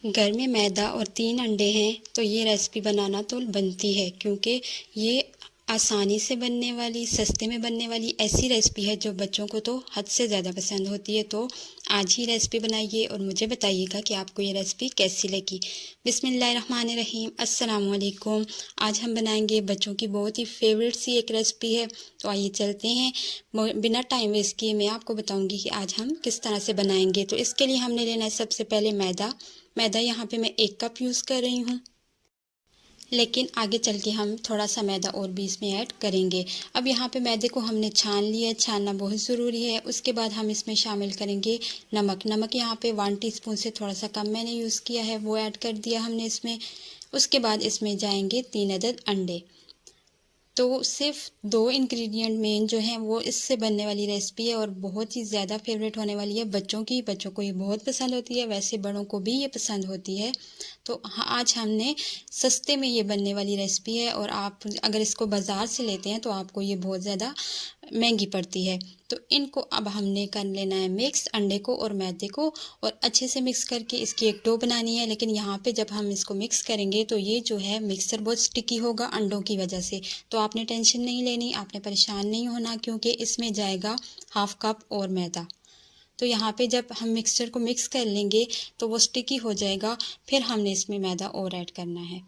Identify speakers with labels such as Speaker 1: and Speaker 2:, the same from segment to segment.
Speaker 1: घर में मैदा और 3 अंडे हैं तो ये रेसिपी बनाना तो बनती है, क्योंकि ये आसानी से बनने वाली, सस्ते में बनने वाली ऐसी रेसिपी है जो बच्चों को तो हद से ज़्यादा पसंद होती है। तो आज ही रेसिपी बनाइए और मुझे बताइएगा कि आपको ये रेसिपी कैसी लगी। बिस्मिल्लाहिर्रहमानिर्रहीम, अस्सलाम वालेकुम। आज हम बनाएंगे बच्चों की बहुत ही फेवरेट सी एक रेसिपी है। तो आइए चलते हैं, बिना टाइम वेस्ट किए मैं आपको बताऊंगी कि आज हम किस तरह से बनाएंगे। तो इसके लिए हमने लेना है सबसे पहले मैदा यहाँ पे मैं 1 कप यूज़ कर रही हूँ, लेकिन आगे चल के हम थोड़ा सा मैदा और भी इसमें ऐड करेंगे। अब यहाँ पे मैदे को हमने छान लिया है, छानना बहुत ज़रूरी है। उसके बाद हम इसमें शामिल करेंगे नमक यहाँ पे 1 टीस्पून से थोड़ा सा कम मैंने यूज़ किया है, वो ऐड कर दिया हमने इसमें। उसके बाद इसमें जाएंगे 3 अदद अंडे। तो सिर्फ 2 इंग्रेडिएंट मेन जो हैं वो इससे बनने वाली रेसिपी है और बहुत ही ज़्यादा फेवरेट होने वाली है बच्चों को ये बहुत पसंद होती है, वैसे बड़ों को भी ये पसंद होती है। तो आज हमने सस्ते में ये बनने वाली रेसिपी है, और आप अगर इसको बाज़ार से लेते हैं तो आपको ये बहुत ज़्यादा महंगी पड़ती है। तो इनको अब हमने कर लेना है मिक्स, अंडे को और मैदे को, और अच्छे से मिक्स करके इसकी एक डो बनानी है। लेकिन यहाँ पे जब हम इसको मिक्स करेंगे तो ये जो है मिक्सर बहुत स्टिकी होगा अंडों की वजह से। तो आपने टेंशन नहीं लेनी, आपने परेशान नहीं होना, क्योंकि इसमें जाएगा 1/2 कप और मैदा। तो यहाँ पे जब हम मिक्सचर को मिक्स कर लेंगे तो वो स्टिकी हो जाएगा, फिर हमने इसमें मैदा और ऐड करना है।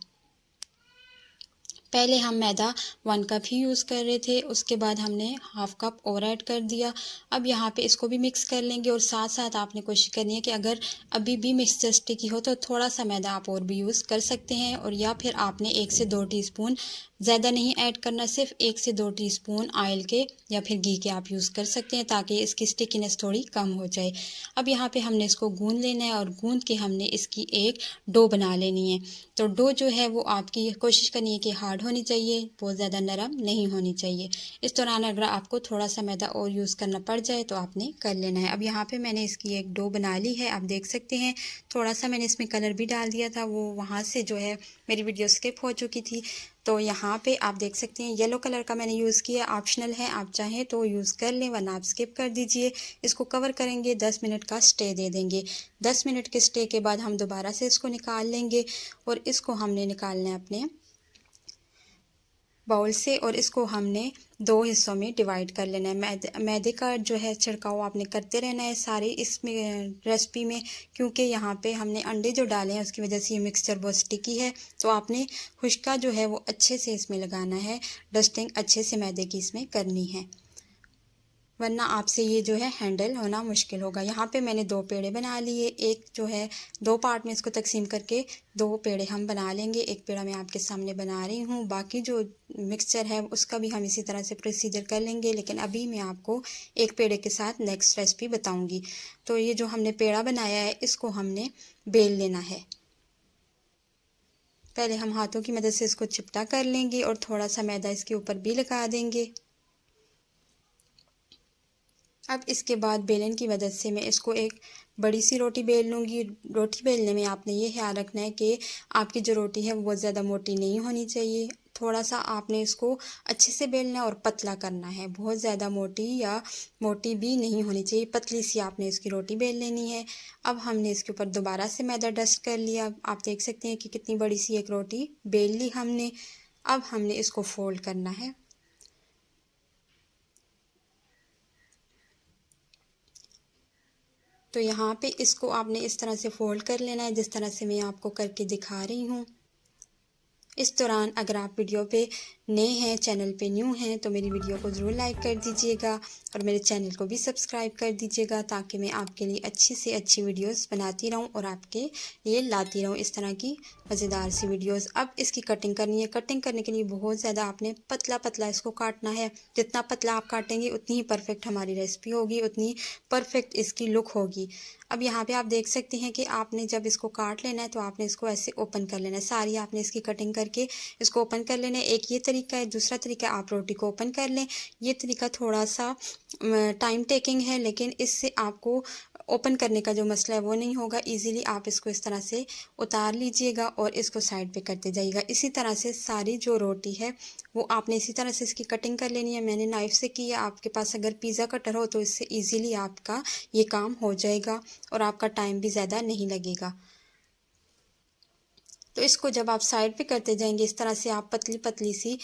Speaker 1: पहले हम मैदा 1 कप ही यूज़ कर रहे थे, उसके बाद हमने 1/2 कप और ऐड कर दिया। अब यहाँ पे इसको भी मिक्स कर लेंगे, और साथ साथ आपने कोशिश करनी है कि अगर अभी भी मिक्सचर स्टिकी हो तो थोड़ा सा मैदा आप और भी यूज़ कर सकते हैं, और या फिर आपने 1 से 2 टीस्पून, ज़्यादा नहीं ऐड करना, सिर्फ 1 से 2 टीस्पून ऑयल के या फिर घी के आप यूज़ कर सकते हैं, ताकि इसकी स्टिकीनेस थोड़ी कम हो जाए। अब यहाँ पे हमने इसको गूंद लेना है, और गूंद के हमने इसकी एक डो बना लेनी है। तो डो जो है वो आपकी कोशिश करनी है कि हार्ड होनी चाहिए, बहुत ज़्यादा नरम नहीं होनी चाहिए। इस दौरान अगर आपको थोड़ा सा मैदा और यूज़ करना पड़ जाए तो आपने कर लेना है। अब यहाँ पे मैंने इसकी एक डो बना ली है, आप देख सकते हैं। थोड़ा सा मैंने इसमें कलर भी डाल दिया था, वो वहाँ से जो है मेरी वीडियो स्किप हो चुकी थी। तो यहाँ पे आप देख सकते हैं येलो कलर का मैंने यूज़ किया, ऑप्शनल है, आप चाहें तो यूज़ कर लें वरना आप स्किप कर दीजिए। इसको कवर करेंगे, 10 मिनट का स्टे दे देंगे। 10 मिनट के स्टे के बाद हम दोबारा से इसको निकाल लेंगे, और इसको हमने निकालना है अपने बाउल से, और इसको हमने 2 हिस्सों में डिवाइड कर लेना है। मैदे का जो है छिड़काव आपने करते रहना है सारे इसमें रेसिपी में, क्योंकि यहाँ पे हमने अंडे जो डाले हैं उसकी वजह से ये मिक्सचर बहुत स्टिकी है। तो आपने खुश्का जो है वो अच्छे से इसमें लगाना है, डस्टिंग अच्छे से मैदे की इसमें करनी है, वरना आपसे ये जो है हैंडल होना मुश्किल होगा। यहाँ पे मैंने 2 पेड़े बना लिए, एक जो है 2 पार्ट में इसको तकसीम करके 2 पेड़े हम बना लेंगे। एक पेड़ा मैं आपके सामने बना रही हूँ, बाकी जो मिक्सचर है उसका भी हम इसी तरह से प्रोसीजर कर लेंगे, लेकिन अभी मैं आपको एक पेड़े के साथ नेक्स्ट रेसिपी बताऊँगी। तो ये जो हमने पेड़ा बनाया है इसको हमने बेल लेना है। पहले हम हाथों की मदद से इसको चिपटा कर लेंगे, और थोड़ा सा मैदा इसके ऊपर भी लगा देंगे। अब इसके बाद बेलन की मदद से मैं इसको एक बड़ी सी रोटी बेल लूँगी। रोटी बेलने में आपने ये ख्याल रखना है कि आपकी जो रोटी है वो बहुत ज़्यादा मोटी नहीं होनी चाहिए। थोड़ा सा आपने इसको अच्छे से बेलना है और पतला करना है, बहुत ज़्यादा मोटी या मोटी भी नहीं होनी चाहिए, पतली सी आपने इसकी रोटी बेल लेनी है। अब हमने इसके ऊपर दोबारा से मैदा डस्ट कर लिया। आप देख सकते हैं कि कितनी बड़ी सी एक रोटी बेल ली हमने। अब हमने इसको फोल्ड करना है। तो यहाँ पे इसको आपने इस तरह से फ़ोल्ड कर लेना है, जिस तरह से मैं आपको करके दिखा रही हूँ। इस दौरान अगर आप वीडियो पे नए हैं, चैनल पे न्यू हैं, तो मेरी वीडियो को ज़रूर लाइक कर दीजिएगा, और मेरे चैनल को भी सब्सक्राइब कर दीजिएगा, ताकि मैं आपके लिए अच्छी से अच्छी वीडियोस बनाती रहूं और आपके लिए लाती रहूं इस तरह की मज़ेदार सी वीडियोस। अब इसकी कटिंग करनी है। कटिंग करने के लिए बहुत ज़्यादा आपने पतला पतला इसको काटना है। जितना पतला आप काटेंगे उतनी ही परफेक्ट हमारी रेसिपी होगी, उतनी परफेक्ट इसकी लुक होगी। अब यहाँ पे आप देख सकते हैं कि आपने जब इसको काट लेना है तो आपने इसको ऐसे ओपन कर लेना है। सारी आपने इसकी कटिंग करके इसको ओपन कर लेना है। एक ये तरीका है, दूसरा तरीका आप रोटी को ओपन कर लें। ये तरीका थोड़ा सा टाइम टेकिंग है, लेकिन इससे आपको ओपन करने का जो मसला है वो नहीं होगा। इजीली आप इसको इस तरह से उतार लीजिएगा और इसको साइड पे करते जाइएगा। इसी तरह से सारी जो रोटी है वो आपने इसी तरह से इसकी कटिंग कर लेनी है। मैंने नाइफ़ से की है, आपके पास अगर पिज़्ज़ा कटर हो तो इससे ईज़िली आपका ये काम हो जाएगा और आपका टाइम भी ज़्यादा नहीं लगेगा। तो इसको जब आप साइड पे करते जाएंगे इस तरह से आप पतली पतली सी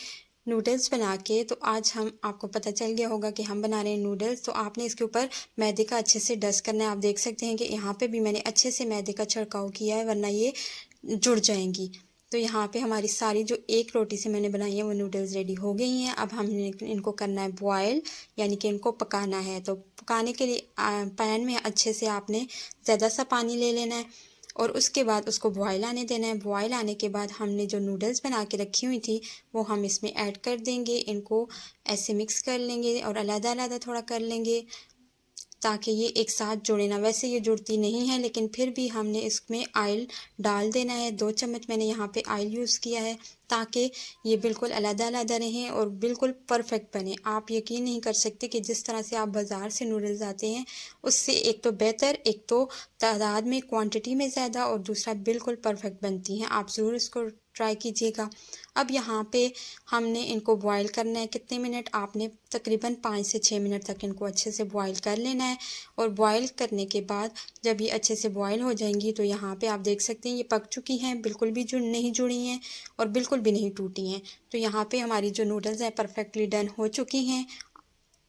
Speaker 1: नूडल्स बना के, तो आज हम आपको पता चल गया होगा कि हम बना रहे हैं नूडल्स। तो आपने इसके ऊपर मैदे का अच्छे से डस्ट करना है। आप देख सकते हैं कि यहाँ पे भी मैंने अच्छे से मैदे का छिड़काव किया है, वरना ये जुड़ जाएंगी। तो यहाँ पे हमारी सारी जो एक रोटी से मैंने बनाई है वो नूडल्स रेडी हो गई हैं। अब हमने इनको करना है बॉयल, यानी कि इनको पकाना है। तो पकाने के लिए पैन में अच्छे से आपने ज़्यादा सा पानी ले लेना है और उसके बाद उसको बॉयल आने देना है। बॉयल आने के बाद हमने जो नूडल्स बना के रखी हुई थी वो हम इसमें ऐड कर देंगे। इनको ऐसे मिक्स कर लेंगे और अलग-अलग थोड़ा कर लेंगे ताकि ये एक साथ जुड़े ना। वैसे ये जुड़ती नहीं है, लेकिन फिर भी हमने इसमें ऑयल डाल देना है। 2 चम्मच मैंने यहाँ पे ऑयल यूज़ किया है ताकि ये बिल्कुल अलग-अलग रहें और बिल्कुल परफेक्ट बने। आप यकीन नहीं कर सकते कि जिस तरह से आप बाज़ार से नूडल्स आते हैं उससे एक तो बेहतर, एक तो तादाद में क्वांटिटी में ज़्यादा और दूसरा बिल्कुल परफेक्ट बनती हैं। आप ज़रूर इसको ट्राई कीजिएगा। अब यहाँ पे हमने इनको बॉईल करना है। कितने मिनट? आपने तकरीबन 5 से 6 मिनट तक इनको अच्छे से बॉईल कर लेना है। और बॉईल करने के बाद जब ये अच्छे से बॉईल हो जाएंगी तो यहाँ पे आप देख सकते हैं ये पक चुकी हैं, बिल्कुल भी नहीं जुड़ी हैं और बिल्कुल भी नहीं टूटी हैं। तो यहाँ पे हमारी जो नूडल्स हैं परफेक्टली डन हो चुकी हैं।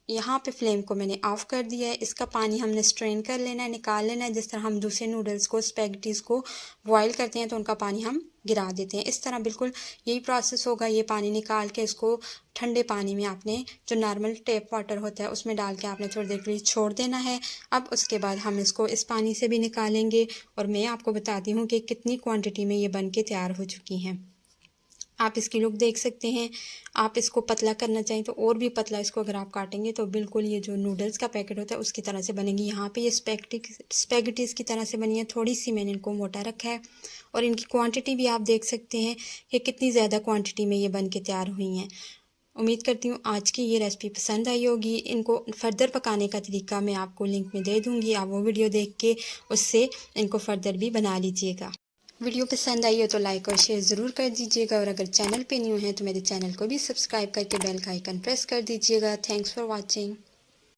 Speaker 1: यहाँ पे फ्लेम को मैंने ऑफ़ कर दिया है। इसका पानी हमने स्ट्रेन कर लेना है, निकाल लेना है। जिस तरह हम दूसरे नूडल्स को, स्पैगेटीज़ को बॉईल करते हैं तो उनका पानी हम गिरा देते हैं, इस तरह बिल्कुल यही प्रोसेस होगा। ये पानी निकाल के इसको ठंडे पानी में आपने जो नॉर्मल टैप वाटर होता है उसमें डाल के आपने थोड़ी देर के लिए छोड़ देना है। अब उसके बाद हम इसको इस पानी से भी निकालेंगे और मैं आपको बताती हूँ कि कितनी क्वांटिटी में ये बन के तैयार हो चुकी हैं। आप इसकी लुक देख सकते हैं। आप इसको पतला करना चाहें तो और भी पतला इसको अगर आप काटेंगे तो बिल्कुल ये जो नूडल्स का पैकेट होता है उसकी तरह से बनेगी। यहाँ पे ये स्पैगेटीज़ की तरह से बनी है। थोड़ी सी मैंने इनको मोटा रखा है और इनकी क्वांटिटी भी आप देख सकते हैं कि कितनी ज़्यादा क्वांटिटी में ये बन के तैयार हुई हैं। उम्मीद करती हूँ आज की ये रेसिपी पसंद आई होगी। इनको फर्दर पकाने का तरीका मैं आपको लिंक में दे दूँगी, आप वो वीडियो देख के उससे इनको फर्दर भी बना लीजिएगा। वीडियो पसंद आई हो तो लाइक और शेयर ज़रूर कर दीजिएगा और अगर चैनल पे न्यू हैं तो मेरे चैनल को भी सब्सक्राइब करके बेल का आइकन प्रेस कर दीजिएगा। Thanks for watching.